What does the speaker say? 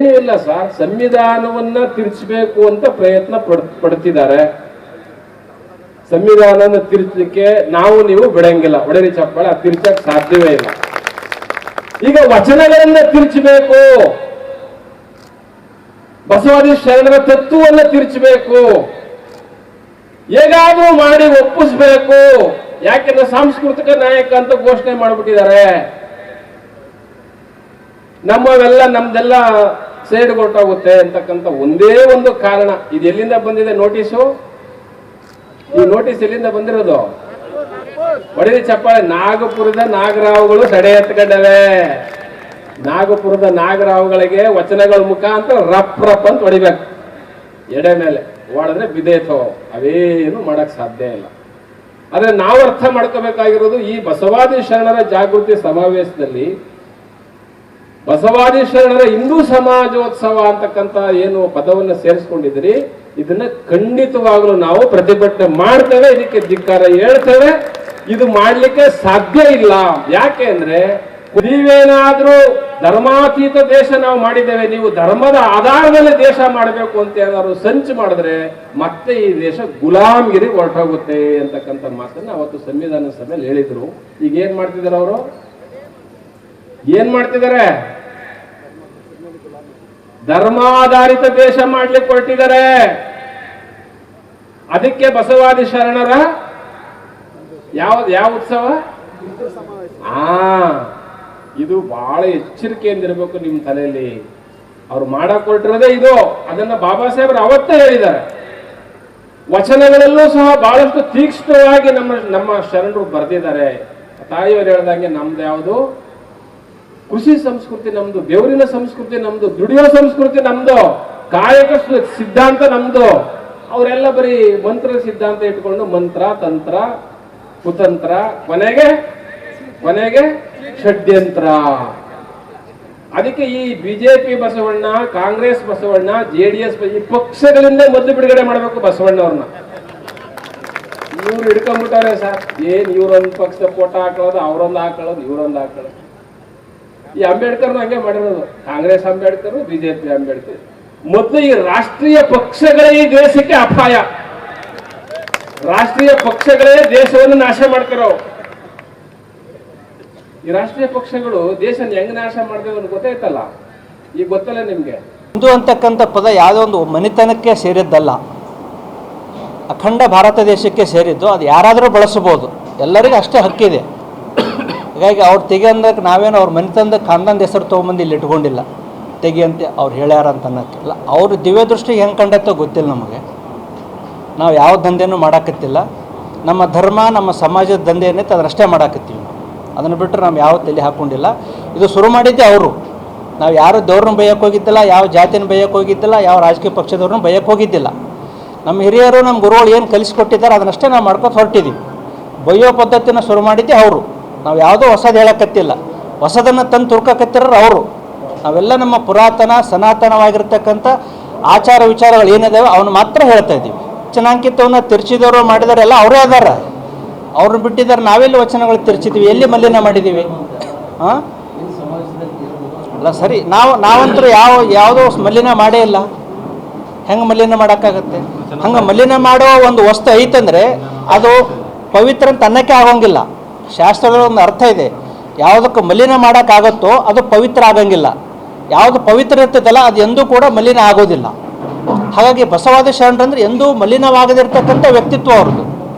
ಇಲ್ಲ ಸರ್, ಸಂವಿಧಾನವನ್ನ ತಿರುಚಬೇಕು ಅಂತ ಪ್ರಯತ್ನ ಪಡ್ತಿದ್ದಾರೆ. ಸಂವಿಧಾನನ ತಿರುಚಲಿಕ್ಕೆ ನಾವು ನೀವು ಬಿಡಂಗಿಲ್ಲ, ಒಡರಿ ಚಪ್ಪಾಳೆ ತಿರ್ಚಕ್ ಸಾಧ್ಯವೇ ಇಲ್ಲ. ಈಗ ವಚನಗಳನ್ನ ತಿರುಚಬೇಕು, ಬಸವಾದಿ ಶರಣರ ತತ್ವವನ್ನ ತಿರುಚಬೇಕು, ಹೇಗಾದ್ರೂ ಮಾಡಿ ಒಪ್ಪಿಸ್ಬೇಕು. ಯಾಕೆಂದ್ರೆ ಸಾಂಸ್ಕೃತಿಕ ನಾಯಕ ಅಂತ ಘೋಷಣೆ ಮಾಡಿಬಿಟ್ಟಿದ್ದಾರೆ. ನಮ್ದೆಲ್ಲ ಸೈಡ್ ಹೊರಟೋಗುತ್ತೆ ಅಂತಕ್ಕಂಥ ಒಂದೇ ಒಂದು ಕಾರಣ. ಇದು ಎಲ್ಲಿಂದ ಬಂದಿದೆ ನೋಟಿಸು? ಈ ನೋಟಿಸ್ ಎಲ್ಲಿಂದ ಬಂದಿರೋದು? ಹೊಡೆದಿ ಚಪ್ಪಾಳೆ. ನಾಗಪುರದ ನಾಗರಾವುಗಳು ತಡೆ ಎತ್ಕೊಂಡವೆ. ನಾಗಪುರದ ನಾಗರಾವುಗಳಿಗೆ ವಚನಗಳ ಮುಖಾಂತರ ರಪ್ ರಪ್ ಅಂತ ಹೊಡಿಬೇಕು. ಎಡೆ ಮೇಲೆ ಹೊಡೆದ್ರೆ ಬಿದೇತೋ, ಅವೇನು ಮಾಡಕ್ ಸಾಧ್ಯ ಇಲ್ಲ. ಆದ್ರೆ ನಾವು ಅರ್ಥ ಮಾಡ್ಕೋಬೇಕಾಗಿರೋದು, ಈ ಬಸವಾದಿ ಶರಣರ ಜಾಗೃತಿ ಸಮಾವೇಶದಲ್ಲಿ ಬಸವಾದಿ ಶರಣರ ಹಿಂದೂ ಸಮಾಜೋತ್ಸವ ಅಂತಕ್ಕಂಥ ಏನು ಪದವನ್ನು ಸೇರಿಸ್ಕೊಂಡಿದ್ರಿ, ಇದನ್ನ ಖಂಡಿತವಾಗಲೂ ನಾವು ಪ್ರತಿಭಟನೆ ಮಾಡ್ತೇವೆ, ಇದಕ್ಕೆ ಧಿಕ್ಕಾರ ಹೇಳ್ತೇವೆ. ಇದು ಮಾಡ್ಲಿಕ್ಕೆ ಸಾಧ್ಯ ಇಲ್ಲ. ಯಾಕೆ ಅಂದ್ರೆ, ನೀವೇನಾದ್ರೂ ಧರ್ಮಾತೀತ ದೇಶ ನಾವು ಮಾಡಿದ್ದೇವೆ, ನೀವು ಧರ್ಮದ ಆಧಾರದಲ್ಲಿ ದೇಶ ಮಾಡಬೇಕು ಅಂತ ಏನಾದ್ರು ಸಂಚು ಮಾಡಿದ್ರೆ ಮತ್ತೆ ಈ ದೇಶ ಗುಲಾಮ್ಗಿರಿ ಹೊರಟೋಗುತ್ತೆ ಅಂತಕ್ಕಂಥ ಮಾತನ್ನ ಅವತ್ತು ಸಂವಿಧಾನ ಸಭೆಯಲ್ಲಿ ಹೇಳಿದ್ರು. ಈಗ ಏನ್ ಮಾಡ್ತಿದ್ದಾರೆ ಅವರು? ಏನ್ ಮಾಡ್ತಿದ್ದಾರೆ? ಧರ್ಮಾಧಾರಿತ ದೇಶ ಮಾಡ್ಲಿಕ್ಕೆ ಹೊರಟಿದ್ದಾರೆ. ಅದಕ್ಕೆ ಬಸವಾದಿ ಶರಣರ ಯಾವ ಉತ್ಸವ? ಇದು ಬಹಳ ಎಚ್ಚರಿಕೆಯಿಂದ ಇರಬೇಕು ನಿಮ್ಮ ತಲೆಯಲ್ಲಿ. ಅವ್ರು ಮಾಡಕ್ ಹೊರಟಿರೋದೇ ಇದು. ಅದನ್ನ ಬಾಬಾ ಸಾಹೇಬ್ರು ಅವತ್ತೇ ಹೇಳಿದ್ದಾರೆ. ವಚನಗಳಲ್ಲೂ ಸಹ ಬಹಳಷ್ಟು ತೀಕ್ಷ್ಣವಾಗಿ ನಮ್ಮ ಶರಣರು ಬರೆದಿದ್ದಾರೆ. ತಾಯಿಯವರು ಹೇಳ್ದಂಗೆ ನಮ್ದು ಯಾವುದು? ಕೃಷಿ ಸಂಸ್ಕೃತಿ ನಮ್ದು, ಬೆವರಿನ ಸಂಸ್ಕೃತಿ ನಮ್ದು, ದುಡಿಯೋ ಸಂಸ್ಕೃತಿ ನಮ್ದು, ಕಾಯಕ ಸಿದ್ಧಾಂತ ನಮ್ದು. ಅವರೆಲ್ಲ ಬರೀ ಮಂತ್ರ ಸಿದ್ಧಾಂತ ಇಟ್ಕೊಂಡು ಮಂತ್ರ, ತಂತ್ರ, ಕುತಂತ್ರ, ಕೊನೆಗೆ ಷಡ್ಯಂತ್ರ. ಅದಕ್ಕೆ ಈ ಬಿಜೆಪಿ ಬಸವಣ್ಣ, ಕಾಂಗ್ರೆಸ್ ಬಸವಣ್ಣ, ಜೆಡಿಎಸ್ ಈ ಪಕ್ಷಗಳಿಂದ ಮೊದಲು ಬಿಡುಗಡೆ ಮಾಡಬೇಕು ಬಸವಣ್ಣವ್ರನ್ನ. ಇವ್ರು ಹಿಡ್ಕೊಂಡ್ಬಿಟ್ಟಾರೆ ಸರ್. ಏನ್ ಇವ್ರೊಂದು ಪಕ್ಷದ ಫೋಟೋ ಹಾಕೊಳ್ಳೋದು, ಅವರೊಂದು ಹಾಕೊಳ್ಳೋದು, ಇವರೊಂದು ಹಾಕೊಳ್ಳೋದು. ಈ ಅಂಬೇಡ್ಕರ್ನು ಹಂಗೆ ಮಾಡಿರೋದು. ಕಾಂಗ್ರೆಸ್ ಅಂಬೇಡ್ಕರ್, ಬಿಜೆಪಿ ಅಂಬೇಡ್ಕರ್. ಮೊದಲು ಈ ರಾಷ್ಟ್ರೀಯ ಪಕ್ಷಗಳೇ ಈ ದೇಶಕ್ಕೆ ಅಪಾಯ. ರಾಷ್ಟ್ರೀಯ ಪಕ್ಷಗಳೇ ದೇಶವನ್ನು ನಾಶ ಮಾಡ್ತಾರೋ. ಈ ರಾಷ್ಟ್ರೀಯ ಪಕ್ಷಗಳು ದೇಶ ಹೆಂಗ್ ನಾಶ ಮಾಡ್ತೇವೆ ಅಂತ ಗೊತ್ತಾಯ್ತಲ್ಲ. ಈಗ ಗೊತ್ತಲ್ಲ ನಿಮ್ಗೆ? ಹಿಂದೂ ಅಂತಕ್ಕಂಥ ಪದ ಯಾವುದೋ ಒಂದು ಮನೆತನಕ್ಕೆ ಸೇರಿದ್ದಲ್ಲ, ಅಖಂಡ ಭಾರತ ದೇಶಕ್ಕೆ ಸೇರಿದ್ದು. ಅದು ಯಾರಾದರೂ ಬಳಸಬಹುದು, ಎಲ್ಲರಿಗೂ ಅಷ್ಟೇ ಹಕ್ಕಿದೆ. ಹಾಗಾಗಿ ಅವ್ರು ತೆಗಿಯಂದಕ್ಕೆ ನಾವೇನು ಅವ್ರ ಮನೆತನದ ಖಾನ್ದಾನ್ ಹೆಸರು ತೊಗೊಂಬಂದು ಇಲ್ಲಿ ಇಟ್ಕೊಂಡಿಲ್ಲ. ತೆಗಿಯಂತೆ ಅವ್ರು ಹೇಳ್ಯಾರ ಅಂತ ಅನ್ನೋಕ್ಕಿಲ್ಲ. ಅವ್ರ ದಿವ್ಯ ದೃಷ್ಟಿಗೆ ಹೆಂಗೆ ಕಂಡತ್ತೋ ಗೊತ್ತಿಲ್ಲ ನಮಗೆ. ನಾವು ಯಾವ ದಂಧೆನೂ ಮಾಡೋಕತ್ತಿಲ್ಲ. ನಮ್ಮ ಧರ್ಮ, ನಮ್ಮ ಸಮಾಜದ ದಂಧೆ ಏನೈತೆ ಅದನ್ನಷ್ಟೇ ಮಾಡೋಕತ್ತೀವಿ ನಾವು. ಅದನ್ನು ಬಿಟ್ಟರೆ ನಾವು ಯಾವ ತಲೆ ಹಾಕ್ಕೊಂಡಿಲ್ಲ. ಇದು ಶುರು ಮಾಡಿದ್ದೆ ಅವರು. ನಾವು ಯಾರು ದೇವ್ರನ್ನ ಬೈಯಕ್ಕೆ ಹೋಗಿದ್ದಿಲ್ಲ, ಯಾವ ಜಾತಿನ ಬೈಯಕ್ಕೆ ಹೋಗಿದ್ದಿಲ್ಲ, ಯಾವ ರಾಜಕೀಯ ಪಕ್ಷದವ್ರನ್ನ ಬೈಯಕ್ಕೆ ಹೋಗಿದ್ದಿಲ್ಲ. ನಮ್ಮ ಹಿರಿಯರು, ನಮ್ಮ ಗುರುಗಳು ಏನು ಕಲಿಸ್ಕೊಟ್ಟಿದ್ದಾರೆ ಅದನ್ನಷ್ಟೇ ನಾವು ಮಾಡ್ಕೊತ ಹೊರಟಿದ್ದೀವಿ. ಬೈಯೋ ಪದ್ಧತಿನ ಶುರು ಮಾಡಿದ್ದೆ ಅವರು. ನಾವು ಯಾವುದೋ ಹೊಸದು ಹೇಳಕತ್ತಿಲ್ಲ. ಹೊಸದನ್ನು ತಂದು ತುರ್ಕಕತ್ತಿರೋರು ಅವರು. ನಾವೆಲ್ಲ ನಮ್ಮ ಪುರಾತನ ಸನಾತನವಾಗಿರ್ತಕ್ಕಂಥ ಆಚಾರ ವಿಚಾರಗಳು ಏನಿದಾವೆ ಅವನು ಮಾತ್ರ ಹೇಳ್ತಾ ಇದ್ದೀವಿ. ವಚನಾಂಕಿತವನ್ನು ತಿರ್ಚಿದವರು ಮಾಡಿದಾರೆಲ್ಲ ಅವರೇ ಅದಾರ. ಅವ್ರನ್ನ ಬಿಟ್ಟಿದ್ದಾರೆ. ನಾವೆಲ್ಲಿ ವಚನಗಳು ತಿರ್ಚಿದ್ದೀವಿ? ಎಲ್ಲಿ ಮಲಿನ ಮಾಡಿದ್ದೀವಿ? ಅಲ್ಲ ಸರಿ, ನಾವಂತರೂ ಯಾವುದೋ ಮಲಿನ ಮಾಡೇ ಇಲ್ಲ. ಹೆಂಗೆ ಮಲಿನ ಮಾಡೋಕ್ಕಾಗತ್ತೆ? ಹಂಗೆ ಮಲಿನ ಮಾಡೋ ಒಂದು ವಸ್ತು ಐತಂದರೆ ಅದು ಪವಿತ್ರ ಅಂತ ಅನ್ನಕ್ಕೆ ಆಗೋಂಗಿಲ್ಲ. ಶಾಸ್ತ್ರಗಳ ಒಂದು ಅರ್ಥ ಇದೆ. ಯಾವುದಕ್ಕೆ ಮಲಿನ ಮಾಡೋಕ್ಕಾಗತ್ತೋ ಅದು ಪವಿತ್ರ ಆಗಂಗಿಲ್ಲ. ಯಾವುದು ಪವಿತ್ರ ಇರ್ತದಲ್ಲ ಅದು ಎಂದೂ ಕೂಡ ಮಲಿನ ಆಗೋದಿಲ್ಲ. ಹಾಗಾಗಿ ಬಸವಾದಿ ಶರಣರಂದ್ರೆ ಎಂದೂ ಮಲಿನವಾಗದಿರ್ತಕ್ಕಂಥ ವ್ಯಕ್ತಿತ್ವ ಅವ್ರದ್ದು.